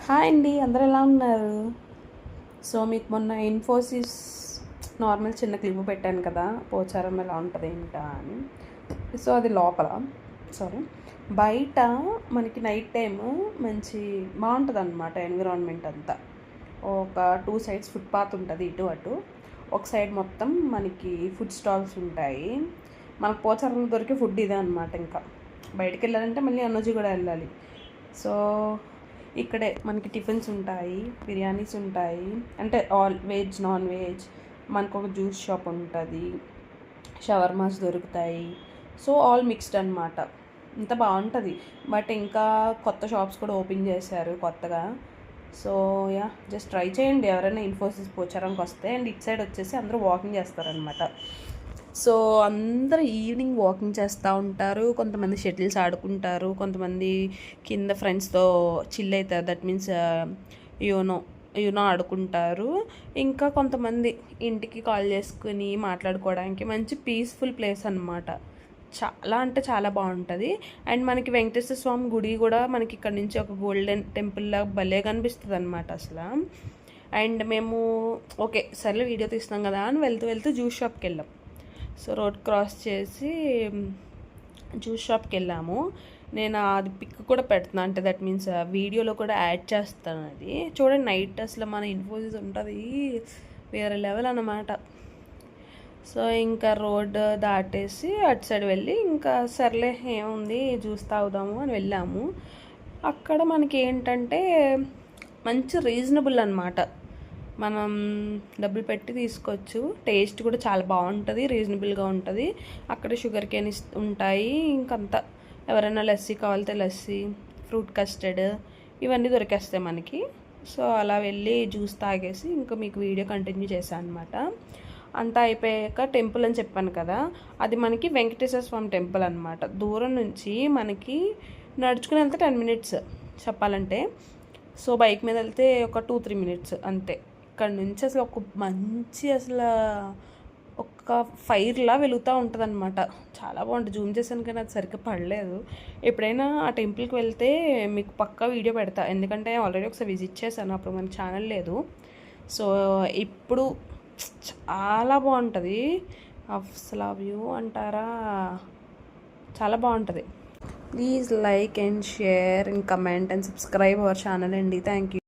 Hi అండి, అందరూ ఎలా ఉన్నారు? సో మీకు మొన్న ఇన్ఫోసిస్ నార్మల్ చిన్న క్లిప్ పెట్టాను కదా, పోచారం ఎలా ఉంటుంది ఏంటా అని. సో అది లోపల సారీ బయట మనకి నైట్ టైము మంచి బాగుంటుంది అనమాట. ఎన్విరాన్మెంట్ అంతా ఒక 2 సైడ్స్ ఫుట్పాత్ ఉంటుంది, ఇటు అటు. ఒక సైడ్ మొత్తం మనకి ఫుడ్ స్టాల్స్ ఉంటాయి. మనకు పోచారంలో దొరికే ఫుడ్ ఇదే అనమాట. ఇంకా బయటకు వెళ్ళాలంటే మళ్ళీ అన్నోజీ కూడా వెళ్ళాలి. సో ఇక్కడే మనకి టిఫిన్స్ ఉంటాయి, బిర్యానీస్ ఉంటాయి, అంటే ఆల్ వెజ్ నాన్ వెజ్. మనకు ఒక జ్యూస్ షాప్ ఉంటుంది, షవర్మాస్ దొరుకుతాయి. సో ఆల్ మిక్స్డ్ అనమాట. ఇంత బాగుంటుంది. బట్ ఇంకా కొత్త షాప్స్ కూడా ఓపెన్ చేశారు కొత్తగా. సో యా, జస్ట్ ట్రై చేయండి ఎవరైనా ఇన్ఫోసిస్ పోచారంకి వస్తే. అండ్ ఇటు సైడ్ వచ్చేసి అందరూ వాకింగ్ చేస్తారనమాట. సో అందరూ ఈవినింగ్ వాకింగ్ చేస్తూ ఉంటారు. కొంతమంది షటిల్స్ ఆడుకుంటారు, కొంతమంది కింద ఫ్రెండ్స్తో చిల్ అవుతారు. దట్ మీన్స్ యూనో ఆడుకుంటారు. ఇంకా కొంతమంది ఇంటికి కాల్ చేసుకుని మాట్లాడుకోవడానికి మంచి పీస్ఫుల్ ప్లేస్ అనమాట. చాలా అంటే చాలా బాగుంటుంది. అండ్ మనకి వెంకటేశ్వర స్వామి గుడి కూడా మనకి ఇక్కడ నుంచి ఒక గోల్డెన్ టెంపుల్ లాగా భలే కనిపిస్తుంది అనమాట అసలు. అండ్ మేము ఓకే సర్లే వీడియో తీస్తాం కదా అని వెళ్తూ వెళ్తూ జ్యూస్ షాప్కి వెళ్ళాం. సో రోడ్ క్రాస్ చేసి జ్యూస్ షాప్కి వెళ్ళాము. నేను అది పిక్ కూడా పెడుతున్నా, అంటే దట్ మీన్స్ వీడియోలో కూడా యాడ్ చేస్తాను. అది చూడండి, నైట్ అసలు మన ఇన్ఫోసిస్ ఉంటుంది వేరే లెవెల్ అన్నమాట. సో ఇంకా రోడ్ దాటేసి అటు సైడ్ వెళ్ళి ఇంకా సర్లే ఏముంది జ్యూస్ తాగుదాము అని వెళ్ళాము. అక్కడ మనకి ఏంటంటే మంచి రీజనబుల్ అనమాట. మనం డబ్బులు పెట్టి తీసుకోవచ్చు. టేస్ట్ కూడా చాలా బాగుంటుంది, రీజనబుల్గా ఉంటుంది. అక్కడ షుగర్ కేన్ ఉంటాయి. ఇంకంతా ఎవరైనా లస్సీ కావాలితే లస్సీ, ఫ్రూట్ కస్టర్డ్ ఇవన్నీ దొరికేస్తాయి మనకి. సో అలా వెళ్ళి జ్యూస్ తాగేసి ఇంకా మీకు వీడియో కంటిన్యూ చేశాను అనమాట. అంతా అయిపోయాక టెంపుల్ అని చెప్పాను కదా, అది మనకి వెంకటేశ్వర స్వామి టెంపుల్ అనమాట. దూరం నుంచి మనకి నడుచుకుని వెళ్తే 10 మినిట్స్ చెప్పాలంటే. సో బైక్ మీద వెళ్తే ఒక 2-3 మినిట్స్ అంతే. ఇక్కడ నుంచి అసలు ఒక మంచి అసలు ఒక ఫైర్లా వెలుగుతూ ఉంటుంది అనమాట. చాలా బాగుంటుంది. జూమ్ చేశాను కానీ అది సరిగ్గా పడలేదు. ఎప్పుడైనా ఆ టెంపుల్కి వెళ్తే మీకు పక్కా వీడియో పెడతా, ఎందుకంటే ఆల్రెడీ ఒకసారి విజిట్ చేశాను, అప్పుడు మన ఛానల్ లేదు. సో ఇప్పుడు చాలా బాగుంటుంది. అసలు వ్యూ అంటారా, చాలా బాగుంటుంది. Please like and share and comment and subscribe our channel అండి. Thank you.